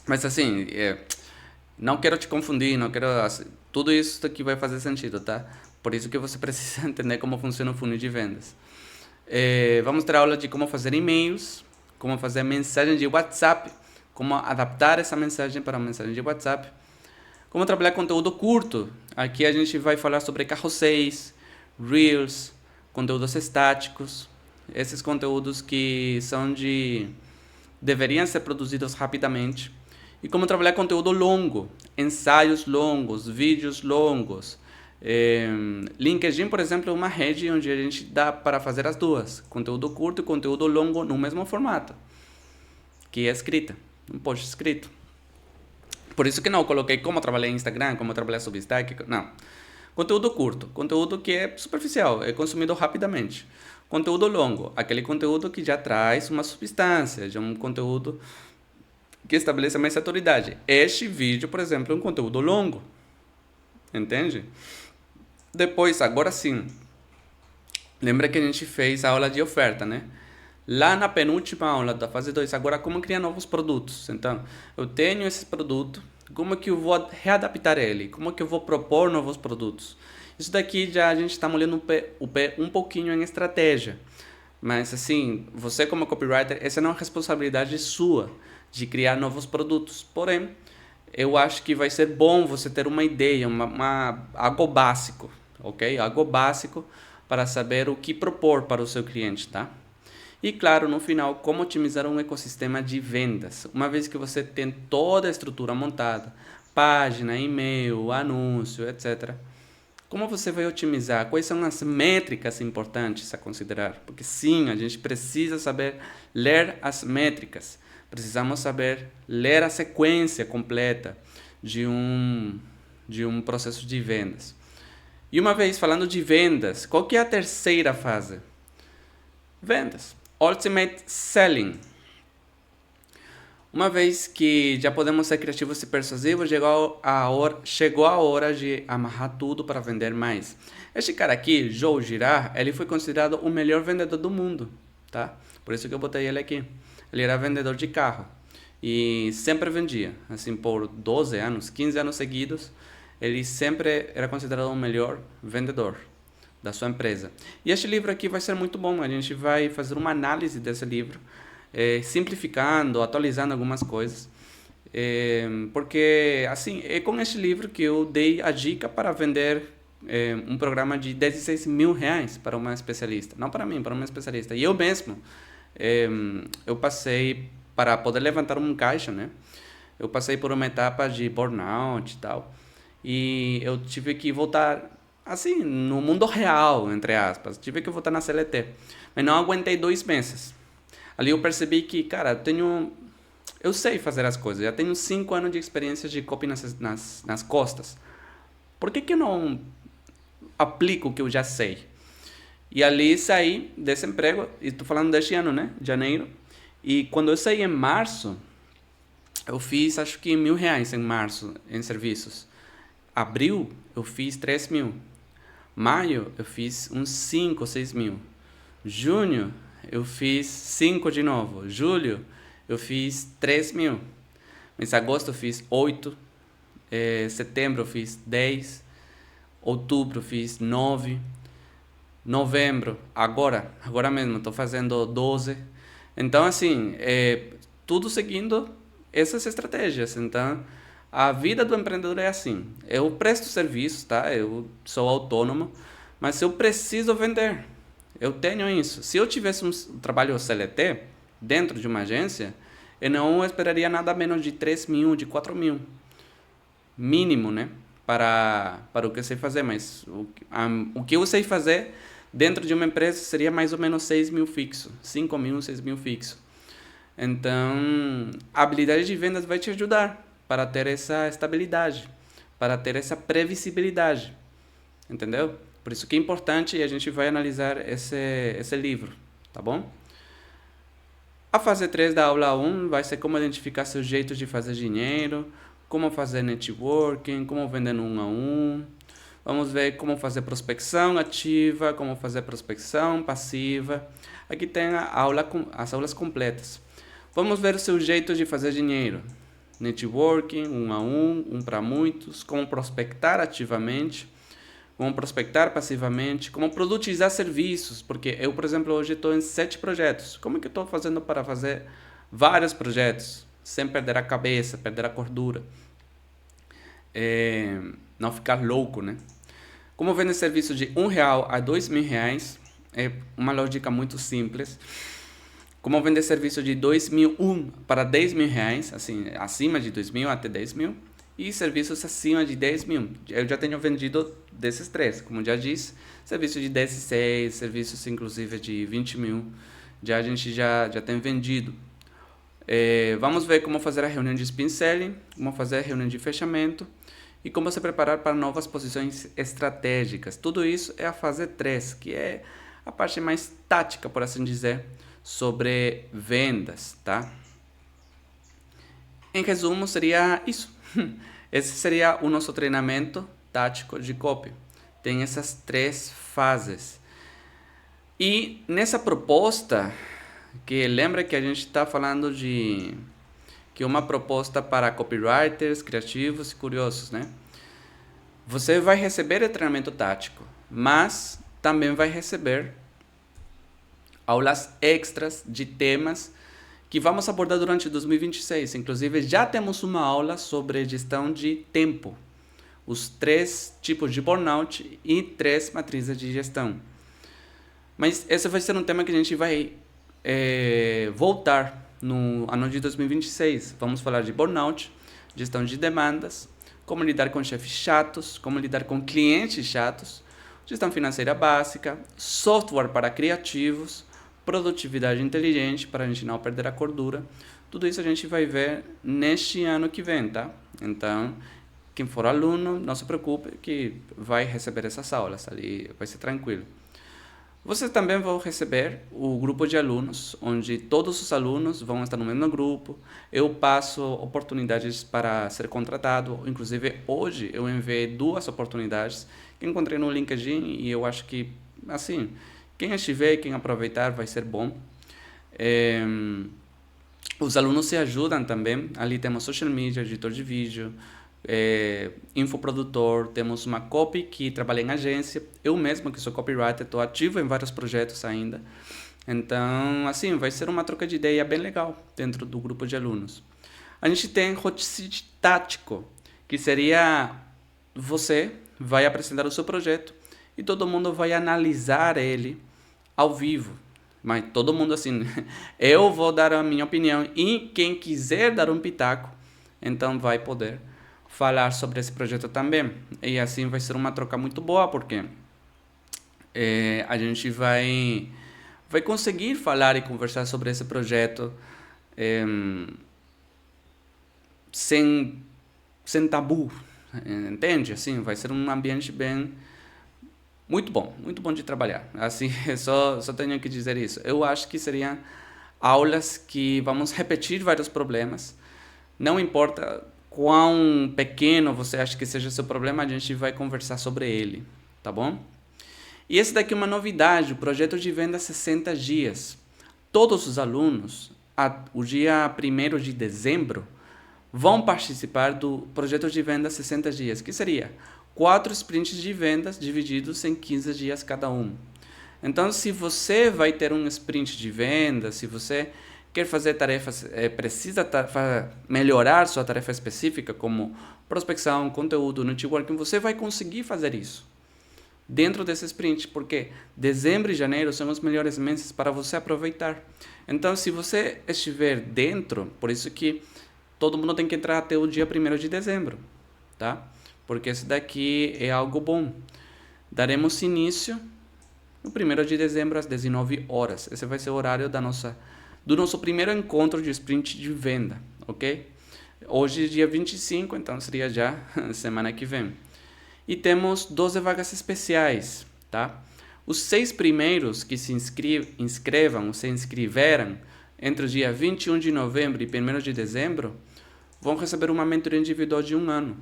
Speaker 1: Mas assim, não quero te confundir, não quero... Assim, tudo isso aqui vai fazer sentido, tá? Por isso que você precisa entender como funciona o funil de vendas. Vamos ter aula de como fazer e-mails, como fazer mensagem de WhatsApp, como adaptar essa mensagem para uma mensagem de WhatsApp, como trabalhar conteúdo curto. Aqui a gente vai falar sobre carrosséis, Reels, conteúdos estáticos, esses conteúdos que deveriam ser produzidos rapidamente. E como trabalhar conteúdo longo, ensaios longos, vídeos longos. LinkedIn, por exemplo, é uma rede onde a gente dá para fazer as duas, conteúdo curto e conteúdo longo no mesmo formato, que é escrita, um post escrito. Por isso que não coloquei como trabalhar em Instagram, como trabalhar sobre Substack, não. Conteúdo curto, conteúdo que é superficial, é consumido rapidamente. Conteúdo longo, aquele conteúdo que já traz uma substância, já um conteúdo que estabeleça mais autoridade. Este vídeo, por exemplo, é um conteúdo longo. Entende? Depois, agora sim, lembra que a gente fez a aula de oferta, né? Lá na penúltima aula da fase 2, agora como criar novos produtos. Então, eu tenho esse produto, como que eu vou readaptar ele? Como que eu vou propor novos produtos? Isso daqui já a gente está molhando o pé um pouquinho em estratégia. Mas assim, você como copywriter, essa não é uma responsabilidade sua de criar novos produtos. Porém, eu acho que vai ser bom você ter uma ideia, algo básico, ok? Algo básico para saber o que propor para o seu cliente, tá? E claro, no final, como otimizar um ecossistema de vendas. Uma vez que você tem toda a estrutura montada, página, e-mail, anúncio, etc. Como você vai otimizar? Quais são as métricas importantes a considerar? Porque sim, a gente precisa saber ler as métricas. Precisamos saber ler a sequência completa de um processo de vendas. E uma vez falando de vendas, qual que é a terceira fase? Vendas. Ultimate Selling. Uma vez que já podemos ser criativos e persuasivos, chegou a hora de amarrar tudo para vender mais. Este cara aqui, Joe Girard, ele foi considerado o melhor vendedor do mundo, tá? Por isso que eu botei ele aqui. Ele era vendedor de carro e sempre vendia, assim, por 12 anos, 15 anos seguidos, ele sempre era considerado o melhor vendedor da sua empresa. E este livro aqui vai ser muito bom, a gente vai fazer uma análise desse livro, simplificando, atualizando algumas coisas. Porque, assim, é com este livro que eu dei a dica para vender um programa de 16 mil reais para uma especialista. Não para mim, para uma especialista. E eu mesmo, eu passei, para poder levantar um caixa, né? Eu passei por uma etapa de burnout e tal. E eu tive que voltar, assim, no mundo real, entre aspas. Tive que voltar na CLT. Mas não aguentei 2 meses. Ali eu percebi que, cara, eu sei fazer as coisas. Já tenho 5 anos de experiência de copy nas costas. Por que eu não aplico o que eu já sei? E ali saí desse emprego, e estou falando deste ano, né? Janeiro. E quando eu saí em março, eu fiz acho que R$ 1.000 em março em serviços. Abril eu fiz 3 mil. Maio eu fiz uns 5 ou 6 mil. Junho eu fiz 5 de novo. Julho eu fiz 3 mil. Mas agosto eu fiz 8. Setembro eu fiz 10. Outubro eu fiz 9. Novembro, agora mesmo, estou fazendo 12. Então, assim, tudo seguindo essas estratégias. Então, a vida do empreendedor é assim. Eu presto serviços, tá? Eu sou autônomo, mas eu preciso vender. Eu tenho isso. Se eu tivesse um trabalho CLT dentro de uma agência, eu não esperaria nada menos de 3 mil, de 4 mil. Mínimo, né? Para o que eu sei fazer. Mas o que eu sei fazer dentro de uma empresa seria mais ou menos 6 mil fixo. 5 mil, 6 mil fixo. Então, a habilidade de vendas vai te ajudar para ter essa estabilidade, para ter essa previsibilidade. Entendeu? Por isso que é importante, e a gente vai analisar esse livro, tá bom? A fase 3 da aula 1 vai ser como identificar seus jeitos de fazer dinheiro, como fazer networking, como vender no 1 a 1. Vamos ver como fazer prospecção ativa, como fazer prospecção passiva. Aqui tem as aulas completas. Vamos ver o seu jeito de fazer dinheiro. Networking, 1 a 1, um para muitos, como prospectar ativamente, como prospectar passivamente, como produtizar serviços, porque eu, por exemplo, hoje estou em 7 projetos. Como é que eu estou fazendo para fazer vários projetos, sem perder a cabeça, perder a cordura? Não ficar louco, né? Como vender serviço de R$1 a R$2.000, é uma lógica muito simples. Como vender serviço de 2.001 para R$10.000, assim, acima de 2.000 até 10.000, e serviços acima de 10.000. Eu já tenho vendido desses 3, como já disse, serviço de 16, serviços inclusive de 20.000, a gente já tem vendido. Vamos ver como fazer a reunião de spin selling, como fazer a reunião de fechamento e como se preparar para novas posições estratégicas. Tudo isso é a fase 3, que é a parte mais tática, por assim dizer, sobre vendas, tá? Em resumo, seria isso. Esse seria o nosso treinamento tático de copy. Tem essas 3 fases. E nessa proposta, que lembra que a gente está falando de que é uma proposta para copywriters, criativos e curiosos, né? Você vai receber o treinamento tático, mas também vai receber aulas extras de temas que vamos abordar durante 2026. Inclusive, já temos uma aula sobre gestão de tempo, os 3 tipos de burnout e 3 matrizes de gestão. Mas esse vai ser um tema que a gente vai voltar no ano de 2026. Vamos falar de burnout, gestão de demandas, como lidar com chefes chatos, como lidar com clientes chatos, gestão financeira básica, software para criativos, produtividade inteligente para a gente não perder a cordura. Tudo isso a gente vai ver neste ano que vem, tá? Então, quem for aluno, não se preocupe que vai receber essas aulas ali, vai ser tranquilo. Vocês também vão receber o grupo de alunos, onde todos os alunos vão estar no mesmo grupo. Eu passo oportunidades para ser contratado. Inclusive, hoje eu enviei 2 oportunidades que encontrei no LinkedIn e eu acho que, assim, quem estiver, quem aproveitar, vai ser bom. Os alunos se ajudam também. Ali temos social media, editor de vídeo, infoprodutor, temos uma copy que trabalha em agência, eu mesmo que sou copywriter, estou ativo em vários projetos ainda, então assim, vai ser uma troca de ideia bem legal dentro do grupo de alunos. A gente tem hot seat tático, que seria você vai apresentar o seu projeto e todo mundo vai analisar ele ao vivo, mas todo mundo assim, eu vou dar a minha opinião e quem quiser dar um pitaco, então vai poder falar sobre esse projeto também. E assim vai ser uma troca muito boa, porque a gente vai conseguir falar e conversar sobre esse projeto sem tabu, entende? Assim, vai ser um ambiente bem muito bom de trabalhar. Assim, só tenho que dizer isso. Eu acho que seriam aulas que vamos repetir vários problemas, não importa quão pequeno você acha que seja o seu problema, a gente vai conversar sobre ele, tá bom? E esse daqui é uma novidade, o projeto de venda 60 dias. Todos os alunos, o dia 1º de dezembro, vão participar do projeto de venda 60 dias, que seria 4 sprints de vendas divididos em 15 dias cada um. Então, se você vai ter um sprint de venda, se você quer fazer tarefas, precisa melhorar sua tarefa específica, como prospecção, conteúdo, networking, você vai conseguir fazer isso dentro desse sprint, porque dezembro e janeiro são os melhores meses para você aproveitar. Então, se você estiver dentro, por isso que todo mundo tem que entrar até o dia 1º de dezembro, tá? Porque esse daqui é algo bom. Daremos início no 1º de dezembro às 19 horas. Esse vai ser o horário do nosso primeiro encontro de sprint de venda, ok? Hoje é dia 25, então seria já semana que vem. E temos 12 vagas especiais, tá? Os 6 primeiros que se inscrevam, ou se inscreveram entre o dia 21 de novembro e 1º de dezembro, vão receber uma mentoria individual de 1 ano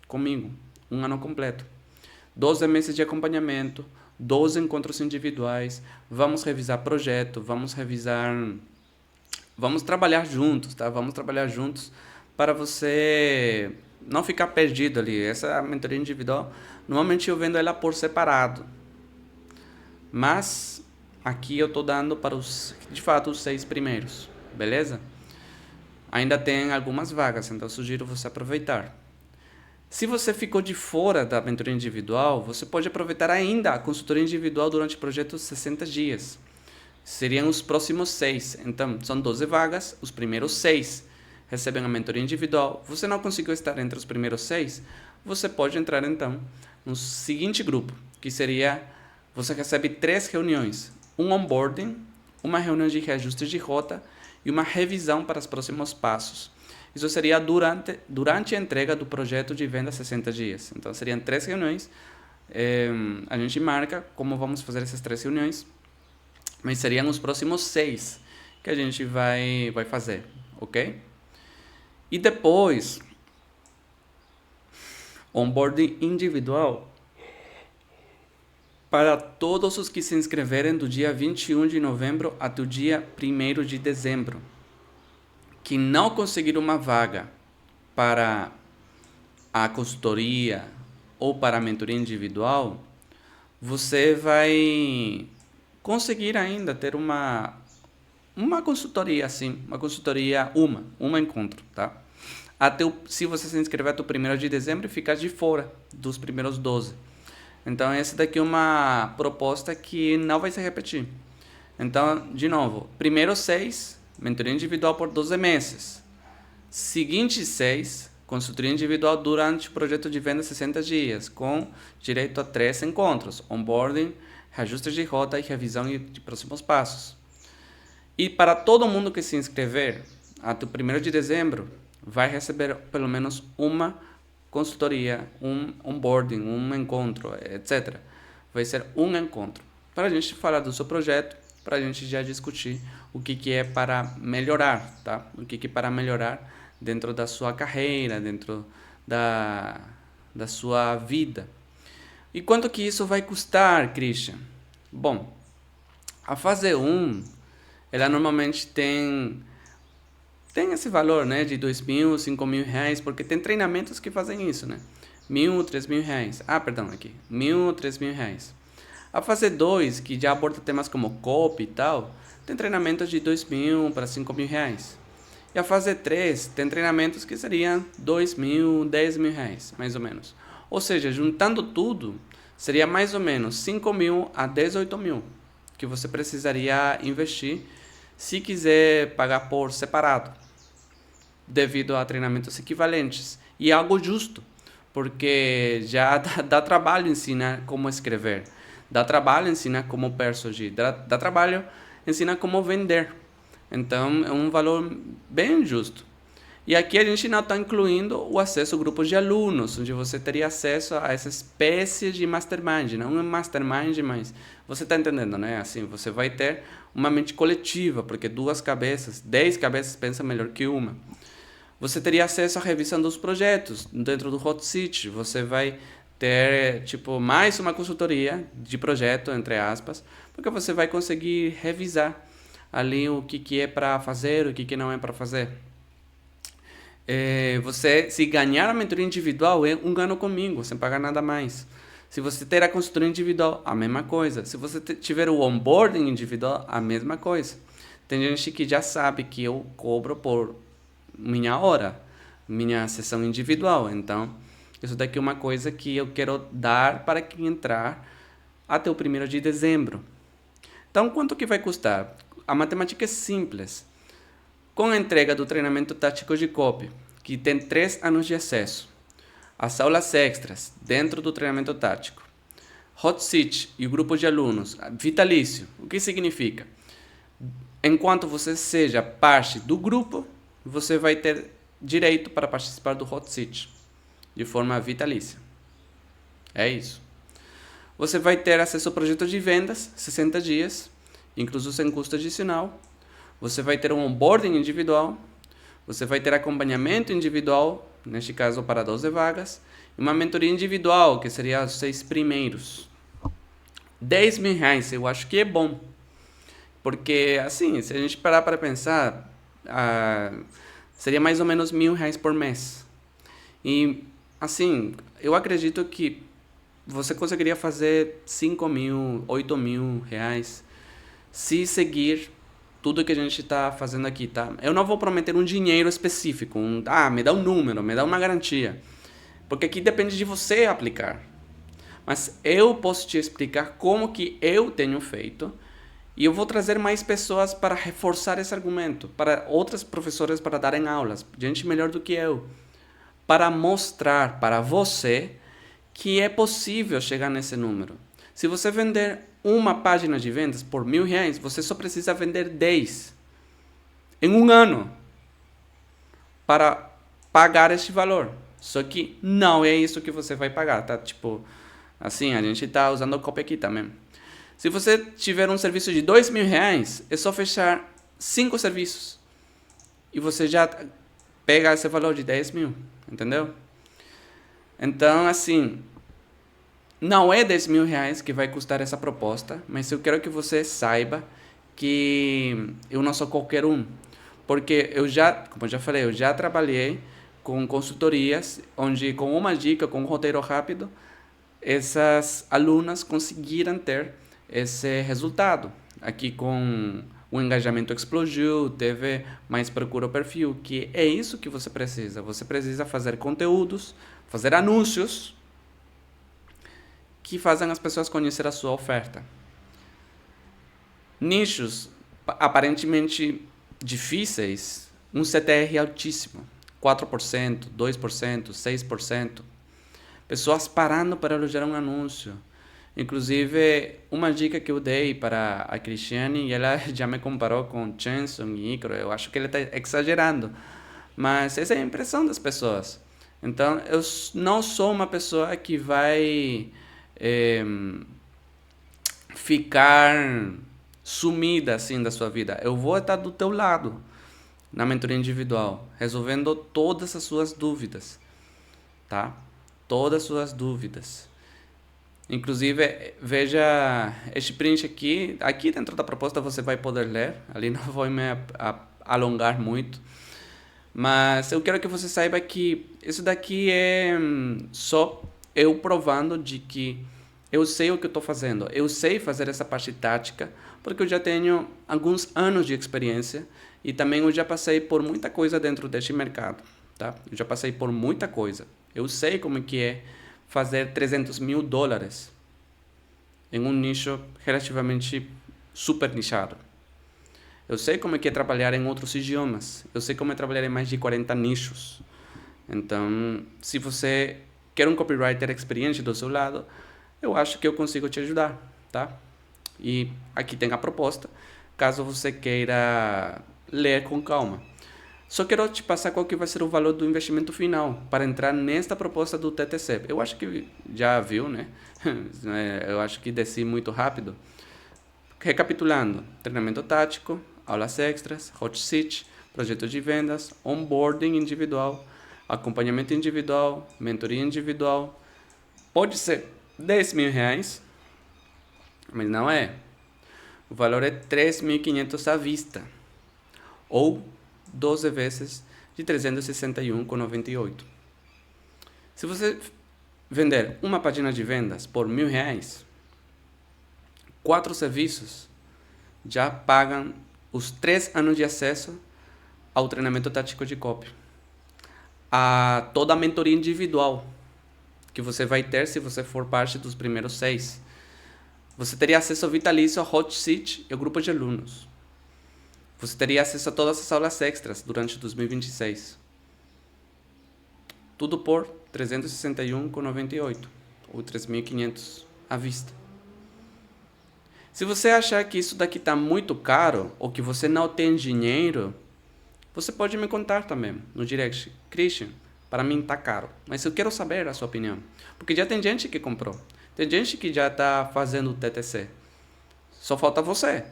Speaker 1: comigo, 1 ano completo. 12 meses de acompanhamento, 12 encontros individuais, vamos revisar projeto, vamos trabalhar juntos, tá? Vamos trabalhar juntos para você não ficar perdido ali. Essa mentoria individual, normalmente eu vendo ela por separado. Mas aqui eu estou dando para de fato, os 6 primeiros, beleza? Ainda tem algumas vagas, então eu sugiro você aproveitar. Se você ficou de fora da mentoria individual, você pode aproveitar ainda a consultoria individual durante o projeto 60 dias. Seriam os próximos 6. Então, são 12 vagas, os primeiros 6 recebem a mentoria individual. Você não conseguiu estar entre os primeiros 6, você pode entrar então no seguinte grupo, que seria, você recebe 3 reuniões, um onboarding, uma reunião de reajustes de rota e uma revisão para os próximos passos. Isso seria durante a entrega do projeto de venda 60 dias. Então, seriam 3 reuniões. A gente marca como vamos fazer essas 3 reuniões, mas seriam os próximos 6 que a gente vai fazer, ok? E depois, onboarding individual para todos os que se inscreverem do dia 21 de novembro até o dia 1º de dezembro. Que não conseguir uma vaga para a consultoria ou para a mentoria individual, você vai conseguir ainda ter uma consultoria assim, um encontro, tá? Se você se inscrever até o 1º de dezembro, fica de fora dos primeiros 12. Então, essa daqui é uma proposta que não vai se repetir. Então, de novo, primeiro 6, mentoria individual por 12 meses. Seguinte 6, consultoria individual durante o projeto de venda 60 dias, com direito a 3 encontros, onboarding, reajuste de rota e revisão de próximos passos. E para todo mundo que se inscrever até o 1º de dezembro, vai receber pelo menos uma consultoria, um onboarding, um encontro, etc. Vai ser um encontro para a gente falar do seu projeto, para a gente já discutir o que é para melhorar, tá? O que é para melhorar dentro da sua carreira, dentro da sua vida. E quanto que isso vai custar, Christian? Bom, a fase 1, ela normalmente tem esse valor, né, de 2.000, 5.000 reais, porque tem treinamentos que fazem isso, né? 1.000, 3.000 reais. Aqui. 1.000, 3.000 reais. A fase 2, que já aborda temas como copy e tal, tem treinamentos de 2.000 para 5.000 reais. E a fase 3 tem treinamentos que seriam 2.000, 10.000 reais, mais ou menos. Ou seja, juntando tudo, seria mais ou menos 5.000 a 18.000 que você precisaria investir se quiser pagar por separado, devido a treinamentos equivalentes. E é algo justo, porque já dá trabalho ensinar como escrever, dá trabalho ensinar como persuadir, dá trabalho ensinar como vender. Então, é um valor bem justo. E aqui a gente não está incluindo o acesso a grupos de alunos, onde você teria acesso a essa espécie de mastermind. Não é mastermind, mas você está entendendo, né? Assim, você vai ter uma mente coletiva, porque 10 cabeças pensam melhor que uma. Você teria acesso à revisão dos projetos dentro do Hot Seat. Você vai ter, mais uma consultoria de projeto, entre aspas, porque você vai conseguir revisar ali o que é para fazer, o que não é para fazer. Você, se ganhar a mentoria individual, é um ano comigo, sem pagar nada mais. Se você ter a consultoria individual, a mesma coisa. Se você tiver o onboarding individual, a mesma coisa. Tem gente que já sabe que eu cobro por minha hora, minha sessão individual. Então, isso daqui é uma coisa que eu quero dar para quem entrar até o 1º de dezembro. Então, quanto que vai custar? A matemática é simples. Com a entrega do treinamento tático de copy, que tem 3 anos de acesso, as aulas extras dentro do treinamento tático, Hot Seat e o grupo de alunos, vitalício, o que significa? Enquanto você seja parte do grupo, você vai ter direito para participar do Hot Seat, de forma vitalícia. É isso. Você vai ter acesso ao projeto de vendas, 60 dias, incluso sem custo adicional. Você vai ter um onboarding individual, você vai ter acompanhamento individual, neste caso para 12 vagas, e uma mentoria individual, que seria os 6 primeiros. 10.000 reais, eu acho que é bom. Porque, assim, se a gente parar para pensar, seria mais ou menos 1.000 reais por mês. E, assim, eu acredito que você conseguiria fazer 5.000, 8.000 reais se seguir tudo que a gente está fazendo aqui, tá? Eu não vou prometer um dinheiro específico, me dá um número, me dá uma garantia. Porque aqui depende de você aplicar. Mas eu posso te explicar como que eu tenho feito e eu vou trazer mais pessoas para reforçar esse argumento, para outras professoras para darem aulas, gente melhor do que eu, para mostrar para você que é possível chegar nesse número. Se você vender uma página de vendas por 1.000 reais, você só precisa vender 10 em um ano para pagar este valor. Só que não é isso que você vai pagar, tá? Assim, a gente tá usando o copy aqui também. Se você tiver um serviço de 2.000 reais, é só fechar 5 serviços e você já pega esse valor de 10.000, entendeu? Então, assim, não é 10.000 reais que vai custar essa proposta, mas eu quero que você saiba que eu não sou qualquer um. Porque como eu já falei, eu já trabalhei com consultorias, onde com uma dica, com um roteiro rápido, essas alunas conseguiram ter esse resultado. Aqui com o engajamento explodiu, teve mais procura ao perfil, que é isso que você precisa. Você precisa fazer conteúdos, fazer anúncios que fazem as pessoas conhecer a sua oferta. Nichos aparentemente difíceis, um CTR altíssimo, 4%, 2%, 6%. Pessoas parando para elogiar um anúncio. Inclusive, uma dica que eu dei para a Cristiane, e ela já me comparou com Chanson e Icaro, eu acho que ele está exagerando, mas essa é a impressão das pessoas. Então, eu não sou uma pessoa que vai ficar sumida assim da sua vida. Eu vou estar do teu lado na mentoria individual, resolvendo todas as suas dúvidas, tá? Todas as suas dúvidas. Inclusive, veja este print aqui. Aqui dentro da proposta você vai poder ler. Ali não vou me alongar muito. Mas eu quero que você saiba que isso daqui é só eu provando de que eu sei o que eu estou fazendo. Eu sei fazer essa parte tática, porque eu já tenho alguns anos de experiência e também eu já passei por muita coisa dentro deste mercado. Tá? Eu já passei por muita coisa. Eu sei como que é fazer $300 mil em um nicho relativamente super nichado. Eu sei como é que é trabalhar em outros idiomas. Eu sei como é trabalhar em mais de 40 nichos. Então, se você quer um copywriter experiente do seu lado, eu acho que eu consigo te ajudar, tá? E aqui tem a proposta, caso você queira ler com calma. Só quero te passar qual que vai ser o valor do investimento final para entrar nesta proposta do TTC. Eu acho que já viu, né? Eu acho que desci muito rápido. Recapitulando, treinamento tático, aulas extras, hot seat, projeto de vendas, onboarding individual, acompanhamento individual, mentoria individual. Pode ser R$10 mil, mas não é. O valor é 3.500 à vista, ou 12 vezes de 361,98. Se você vender uma página de vendas por R$1.000, 4 serviços já pagam os 3 anos de acesso ao treinamento tático de copy, a toda a mentoria individual que você vai ter se você for parte dos primeiros 6. Você teria acesso vitalício ao hot seat e ao grupo de alunos. Você teria acesso a todas as aulas extras durante 2026. Tudo por 361,98 ou 3.500 à vista. Se você achar que isso daqui está muito caro ou que você não tem dinheiro, você pode me contar também no direct. Christian, para mim está caro, mas eu quero saber a sua opinião. Porque já tem gente que comprou. Tem gente que já está fazendo o TTC. Só falta você.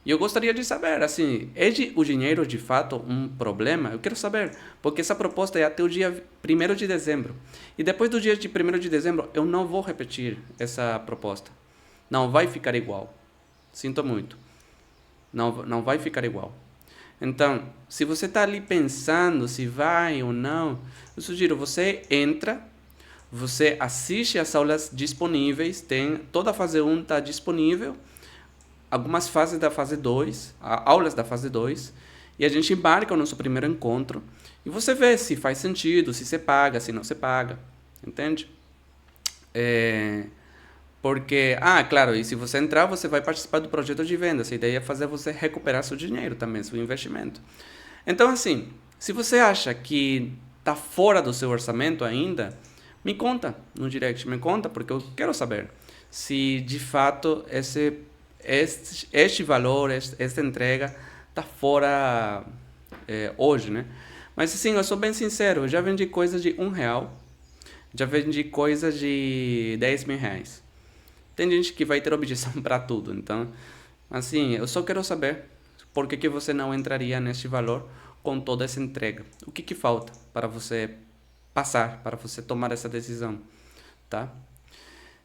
Speaker 1: E eu gostaria de saber, assim, é o dinheiro de fato um problema? Eu quero saber, porque essa proposta é até o dia 1º de dezembro. E depois do dia de 1º de dezembro, eu não vou repetir essa proposta. Não vai ficar igual. Sinto muito. Não vai ficar igual. Então, se você está ali pensando se vai ou não, eu sugiro, você entra, você assiste as aulas disponíveis, toda a fase 1 está disponível, algumas fases da fase 2, aulas da fase 2, e a gente embarca o nosso primeiro encontro, e você vê se faz sentido, se você paga, se não você paga, entende? Porque, claro, e se você entrar, você vai participar do projeto de vendas, a ideia é fazer você recuperar seu dinheiro também, seu investimento. Então, assim, se você acha que está fora do seu orçamento ainda, me conta no direct, me conta, porque eu quero saber se de fato este valor, esta entrega está fora hoje, né? Mas assim, eu sou bem sincero, eu já vendi coisas de R$1, já vendi coisas de R$10 mil. Tem gente que vai ter objeção para tudo, então, assim, eu só quero saber por que você não entraria neste valor com toda essa entrega. O que falta para você passar, para você tomar essa decisão, tá?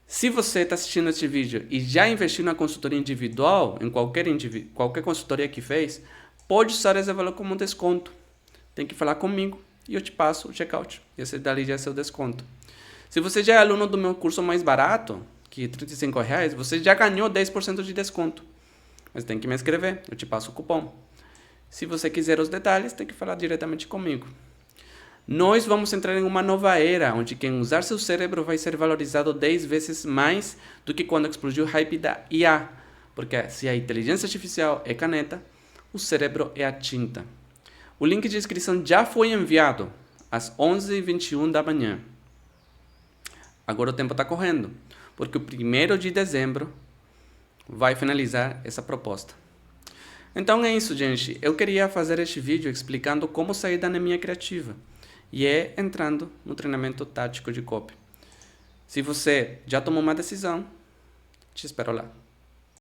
Speaker 1: Se você está assistindo este vídeo e já investiu na consultoria individual, em qualquer consultoria que fez, pode usar esse valor como um desconto. Tem que falar comigo e eu te passo o checkout. Esse dali já é seu desconto. Se você já é aluno do meu curso mais barato, que é R$35, você já ganhou 10% de desconto. Mas tem que me escrever, eu te passo o cupom. Se você quiser os detalhes, tem que falar diretamente comigo. Nós vamos entrar em uma nova era, onde quem usar seu cérebro vai ser valorizado 10 vezes mais do que quando explodiu o hype da IA. Porque se a inteligência artificial é caneta, o cérebro é a tinta. O link de inscrição já foi enviado às 11h21 da manhã. Agora o tempo está correndo, porque o 1º de dezembro vai finalizar essa proposta. Então é isso, gente. Eu queria fazer este vídeo explicando como sair da anemia criativa. E é entrando no treinamento tático de copy. Se você já tomou uma decisão, te espero lá.